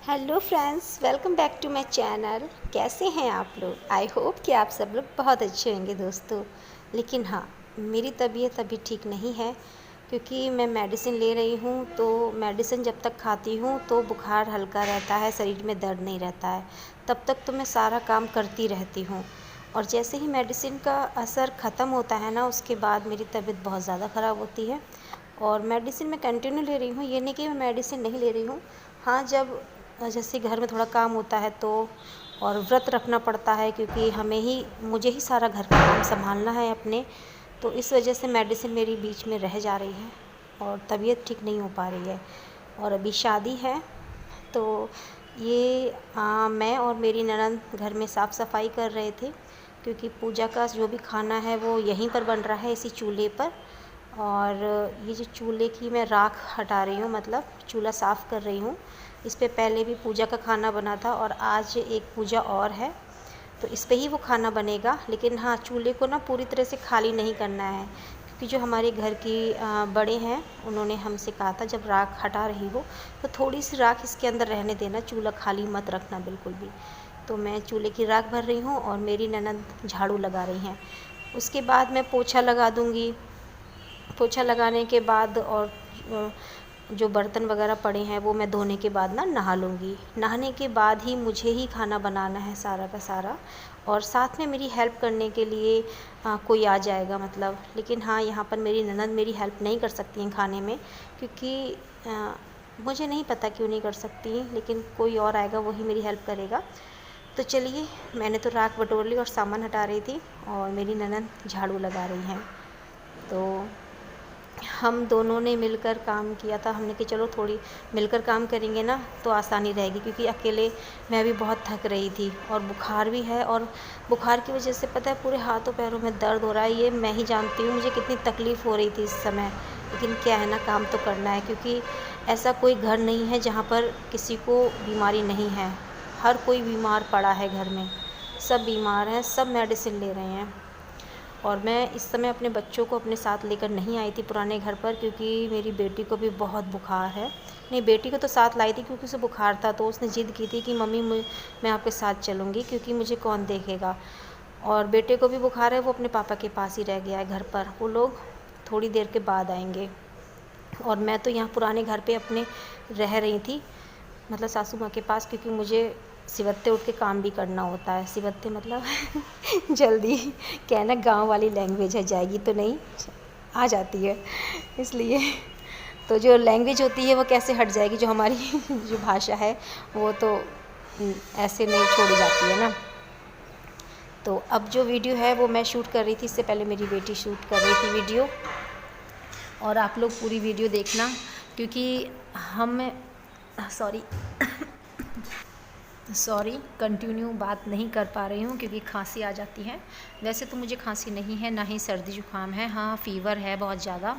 Hello friends, welcome back to my channel. कैसे हैं आप लोग? आई होप कि आप सब लोग बहुत अच्छे होंगे दोस्तों। लेकिन हाँ, मेरी तबीयत अभी ठीक नहीं है क्योंकि मैं मेडिसिन ले रही हूँ। तो मेडिसिन जब तक खाती हूँ तो बुखार हल्का रहता है, शरीर में दर्द नहीं रहता है। तब तक तो मैं सारा काम करती रहती हूँ और जैसे ही मेडिसिन का असर ख़त्म होता है ना, उसके बाद मेरी तबीयत बहुत ज़्यादा ख़राब होती है। और मेडिसिन मैं कंटिन्यू ले रही हूँ, ये नहीं कि मैं मेडिसिन नहीं ले रही हूँ। हाँ, जब जैसे घर में थोड़ा काम होता है तो और व्रत रखना पड़ता है क्योंकि मुझे ही सारा घर का काम संभालना है अपने। तो इस वजह से मेडिसिन मेरी बीच में रह जा रही है और तबीयत ठीक नहीं हो पा रही है। और अभी शादी है तो मैं और मेरी ननद घर में साफ़ सफाई कर रहे थे क्योंकि पूजा का जो भी खाना है वो यहीं पर बन रहा है, इसी चूल्हे पर। और ये जो चूल्हे की मैं राख हटा रही हूँ, मतलब चूल्हा साफ़ कर रही हूँ। इस पे पहले भी पूजा का खाना बना था और आज एक पूजा और है तो इस पे ही वो खाना बनेगा। लेकिन हाँ, चूल्हे को ना पूरी तरह से खाली नहीं करना है क्योंकि जो हमारे घर की बड़े हैं उन्होंने हमसे कहा था जब राख हटा रही हो तो थोड़ी सी राख इसके अंदर रहने देना, चूल्हा खाली मत रखना बिल्कुल भी। तो मैं चूल्हे की राख भर रही हूँ और मेरी ननद झाड़ू लगा रही हैं। उसके बाद मैं पोछा लगा दूँगी। पोछा लगाने के बाद और जो बर्तन वगैरह पड़े हैं वो मैं धोने के बाद ना नहा लूँगी। नहाने के बाद ही मुझे ही खाना बनाना है सारा का सारा, और साथ में मेरी हेल्प करने के लिए कोई आ जाएगा मतलब। लेकिन हाँ, यहाँ पर मेरी ननद मेरी हेल्प नहीं कर सकती हैं खाने में क्योंकि मुझे नहीं पता क्यों नहीं कर सकती, लेकिन कोई और आएगा वही मेरी हेल्प करेगा। तो चलिए, मैंने तो राख बटोर ली और सामान हटा रही थी और मेरी ननद झाड़ू लगा रही हैं। तो हम दोनों ने मिलकर काम किया था। हमने कि चलो थोड़ी मिलकर काम करेंगे ना तो आसानी रहेगी क्योंकि अकेले मैं भी बहुत थक रही थी और बुखार भी है। और बुखार की वजह से पता है पूरे हाथों पैरों में दर्द हो रहा है। ये मैं ही जानती हूँ मुझे कितनी तकलीफ़ हो रही थी इस समय। लेकिन क्या है ना, काम तो करना है क्योंकि ऐसा कोई घर नहीं है जहाँ पर किसी को बीमारी नहीं है। हर कोई बीमार पड़ा है घर में, सब बीमार हैं, सब मेडिसिन ले रहे हैं। और मैं इस समय अपने बच्चों को अपने साथ लेकर नहीं आई थी पुराने घर पर क्योंकि मेरी बेटी को भी बहुत बुखार है। नहीं, बेटी को तो साथ लाई थी क्योंकि उसे बुखार था, तो उसने ज़िद की थी कि मम्मी मैं आपके साथ चलूँगी क्योंकि मुझे कौन देखेगा। और बेटे को भी बुखार है, वो अपने पापा के पास ही रह गया है घर पर। वो लोग थोड़ी देर के बाद आएंगे और मैं तो यहाँ पुराने घर पे अपने रह रही थी, मतलब सासू माँ के पास, क्योंकि मुझे सिवत्ते उठ के काम भी करना होता है। सिवत्ते मतलब जल्दी, क्या है ना, गाँव वाली लैंग्वेज है, जाएगी तो नहीं, आ जाती है इसलिए। तो जो लैंग्वेज होती है वो कैसे हट जाएगी, जो हमारी जो भाषा है वो तो ऐसे नहीं छोड़ी जाती है ना। तो अब जो वीडियो है वो मैं शूट कर रही थी, इससे पहले मेरी बेटी शूट कर रही थी वीडियो। और आप लोग पूरी वीडियो देखना क्योंकि हम सॉरी कंटिन्यू बात नहीं कर पा रही हूँ क्योंकि खांसी आ जाती है। वैसे तो मुझे खांसी नहीं है, ना ही सर्दी जुकाम है। हाँ, फ़ीवर है बहुत ज़्यादा,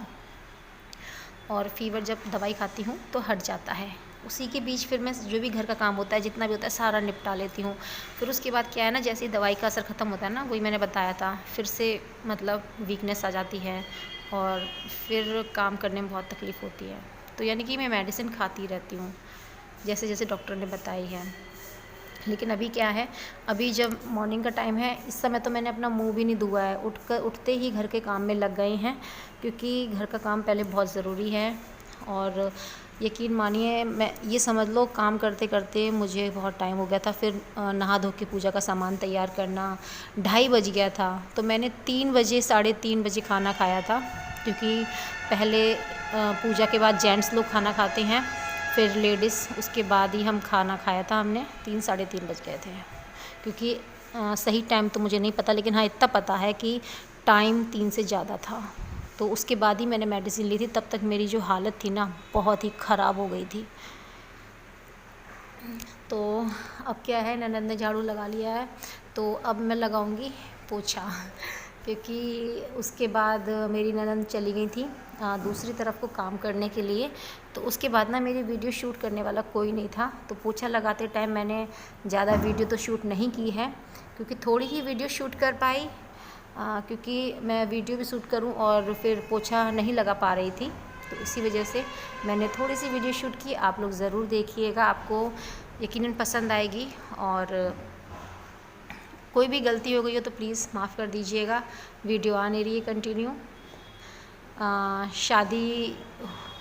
और फ़ीवर जब दवाई खाती हूँ तो हट जाता है। उसी के बीच फिर मैं जो भी घर का काम होता है, जितना भी होता है, सारा निपटा लेती हूँ। फिर उसके बाद क्या है ना, जैसे ही दवाई का असर ख़त्म होता है ना, वही मैंने बताया था, फिर से मतलब वीकनेस आ जाती है और फिर काम करने में बहुत तकलीफ़ होती है। तो यानी कि मैं मेडिसिन खाती रहती हूँ जैसे जैसे डॉक्टर ने बताई है। लेकिन अभी क्या है, अभी जब मॉर्निंग का टाइम है, इस समय तो मैंने अपना मुंह भी नहीं धोया है। उठते ही घर के काम में लग गए हैं क्योंकि घर का काम पहले बहुत ज़रूरी है। और यकीन मानिए, मैं ये समझ लो काम करते करते मुझे बहुत टाइम हो गया था। फिर नहा धो के पूजा का सामान तैयार करना 2:30 बज गया था। तो मैंने 3 बजे 3:30 बजे खाना खाया था क्योंकि पहले पूजा के बाद जेंट्स लोग खाना खाते हैं, फिर लेडीज़, उसके बाद ही हम खाना खाया था हमने। 3 साढ़े 3 बज गए थे क्योंकि सही टाइम तो मुझे नहीं पता, लेकिन हाँ इतना पता है कि टाइम 3 से ज़्यादा था। तो उसके बाद ही मैंने मेडिसिन ली थी। तब तक मेरी जो हालत थी ना, बहुत ही ख़राब हो गई थी। तो अब क्या है, ननद ने झाड़ू लगा लिया है तो अब मैं लगाऊंगी पोछा क्योंकि उसके बाद मेरी ननद चली गई थी दूसरी तरफ को काम करने के लिए। तो उसके बाद ना मेरी वीडियो शूट करने वाला कोई नहीं था, तो पोछा लगाते टाइम मैंने ज़्यादा वीडियो तो शूट नहीं की है क्योंकि थोड़ी ही वीडियो शूट कर पाई, क्योंकि मैं वीडियो भी शूट करूं और फिर पोछा नहीं लगा पा रही थी। तो इसी वजह से मैंने थोड़ी सी वीडियो शूट की। आप लोग ज़रूर देखिएगा, आपको यकीनन पसंद आएगी। और कोई भी गलती हो गई हो तो प्लीज़ माफ़ कर दीजिएगा। वीडियो आ नहीं रही है कंटिन्यू। शादी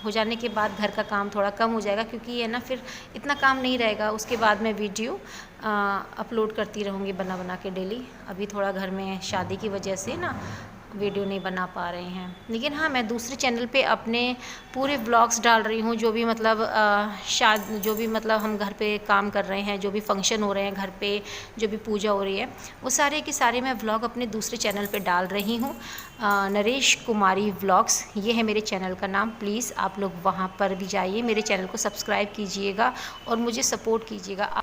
हो जाने के बाद घर का काम थोड़ा कम हो जाएगा, क्योंकि ये ना फिर इतना काम नहीं रहेगा। उसके बाद मैं वीडियो अपलोड करती रहूँगी बना बना के डेली। अभी थोड़ा घर में शादी की वजह से ना वीडियो नहीं बना पा रहे हैं। लेकिन हाँ, मैं दूसरे चैनल पे अपने पूरे व्लॉग्स डाल रही हूँ, जो भी मतलब जो भी मतलब हम घर पे काम कर रहे हैं, जो भी फंक्शन हो रहे हैं घर पे, जो भी पूजा हो रही है, वो सारे के सारे मैं व्लॉग अपने दूसरे चैनल पे डाल रही हूँ। नरेश कुमारी व्लॉग्स, ये है मेरे चैनल का नाम। प्लीज़ आप लोग वहाँ पर भी जाइए, मेरे चैनल को सब्सक्राइब कीजिएगा और मुझे सपोर्ट कीजिएगा।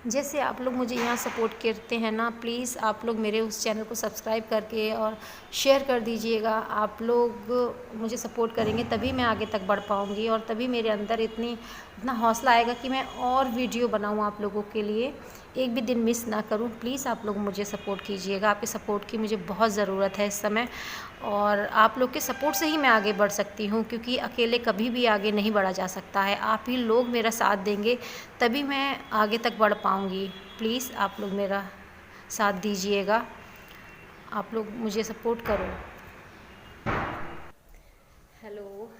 जैसे आप लोग मुझे यहाँ सपोर्ट करते हैं ना, प्लीज़ आप लोग मेरे उस चैनल को सब्सक्राइब करके और शेयर कर दीजिएगा। आप लोग मुझे सपोर्ट करेंगे तभी मैं आगे तक बढ़ पाऊँगी, और तभी मेरे अंदर इतना हौसला आएगा कि मैं और वीडियो बनाऊँ आप लोगों के लिए, एक भी दिन मिस ना करूँ। प्लीज़ आप लोग मुझे सपोर्ट कीजिएगा, आपके सपोर्ट की मुझे बहुत ज़रूरत है इस समय, और आप लोग के सपोर्ट से ही मैं आगे बढ़ सकती हूँ, क्योंकि अकेले कभी भी आगे नहीं बढ़ा जा सकता है। आप ही लोग मेरा साथ देंगे तभी मैं आगे तक बढ़ पाऊँगी। प्लीज़ आप लोग मेरा साथ दीजिएगा, आप लोग मुझे सपोर्ट करो। हेलो,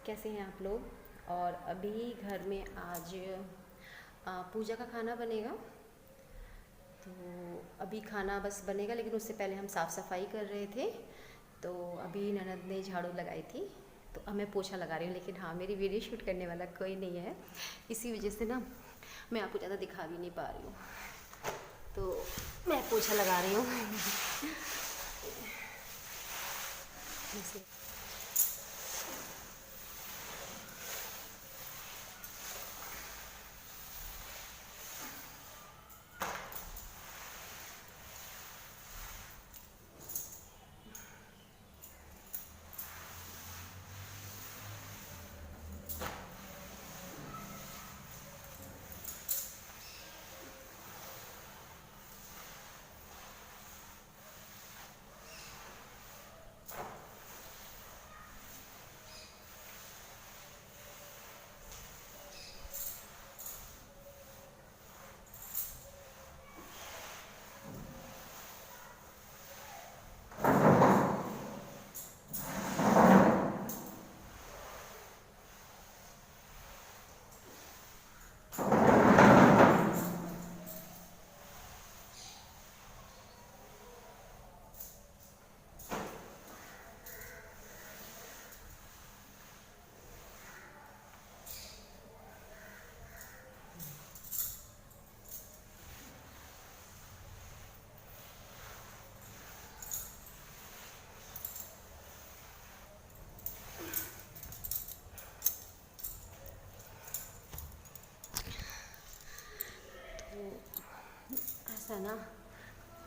कैसे हैं आप लोग? और अभी घर में आज पूजा का खाना बनेगा, तो अभी खाना बस बनेगा, लेकिन उससे पहले हम साफ़ सफाई कर रहे थे। तो अभी ननद ने झाड़ू लगाई थी, तो अब मैं पोछा लगा रही हूँ। लेकिन हाँ, मेरी वीडियो शूट करने वाला कोई नहीं है, इसी वजह से ना मैं आपको ज़्यादा दिखा भी नहीं पा रही हूँ, तो मैं पोछा लगा रही हूँ। ऐसा ना,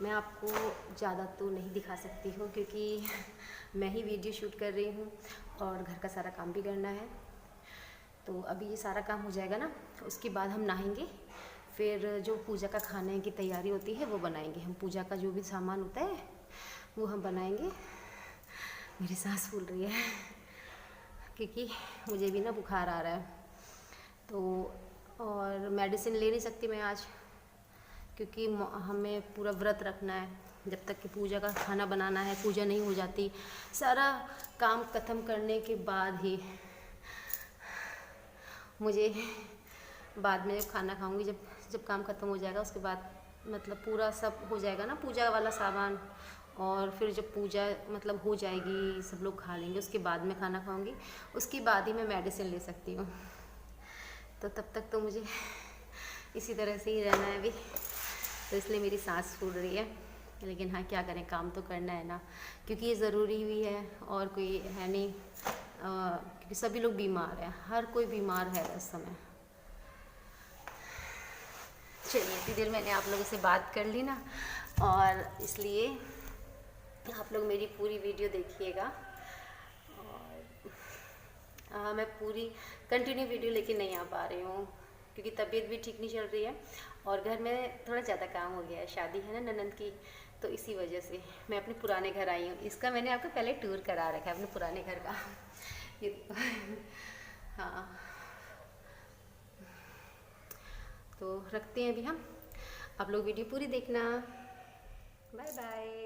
मैं आपको ज़्यादा तो नहीं दिखा सकती हूँ, क्योंकि मैं ही वीडियो शूट कर रही हूँ और घर का सारा काम भी करना है। तो अभी ये सारा काम हो जाएगा ना, उसके बाद हम नहाएंगे, फिर जो पूजा का खाने की तैयारी होती है वो बनाएंगे हम। पूजा का जो भी सामान होता है वो हम बनाएंगे। मेरी सांस फूल रही है क्योंकि मुझे भी ना बुखार आ रहा है, तो और मेडिसिन ले नहीं सकती मैं आज, क्योंकि हमें पूरा व्रत रखना है जब तक कि पूजा का खाना बनाना है। पूजा नहीं हो जाती, सारा काम ख़त्म करने के बाद ही मुझे, बाद में जब खाना खाऊंगी, जब काम ख़त्म हो जाएगा उसके बाद मतलब पूरा सब हो जाएगा ना पूजा वाला सामान, और फिर जब पूजा मतलब हो जाएगी, सब लोग खा लेंगे, उसके बाद मैं खाना खाऊंगी, उसके बाद ही मैं मेडिसिन ले सकती हूँ। तो तब तक तो मुझे इसी तरह से ही रहना है अभी, तो इसलिए मेरी सांस फूल रही है। लेकिन हाँ, क्या करें, काम तो करना है ना, क्योंकि ये ज़रूरी भी है और कोई है नहीं, क्योंकि सभी लोग बीमार हैं, हर कोई बीमार है इस समय। चलिए, इतनी देर मैंने आप लोगों से बात कर ली ना, और इसलिए आप लोग मेरी पूरी वीडियो देखिएगा। और मैं पूरी कंटिन्यू वीडियो लेके नहीं आ पा रही हूँ, क्योंकि तबीयत भी ठीक नहीं चल रही है और घर में थोड़ा ज़्यादा काम हो गया है। शादी है ना ननद की, तो इसी वजह से मैं अपने पुराने घर आई हूँ। इसका मैंने आपको पहले टूर करा रखा है अपने पुराने घर का। ये हाँ, तो रखते हैं अभी हम। आप लोग वीडियो पूरी देखना। Bye bye.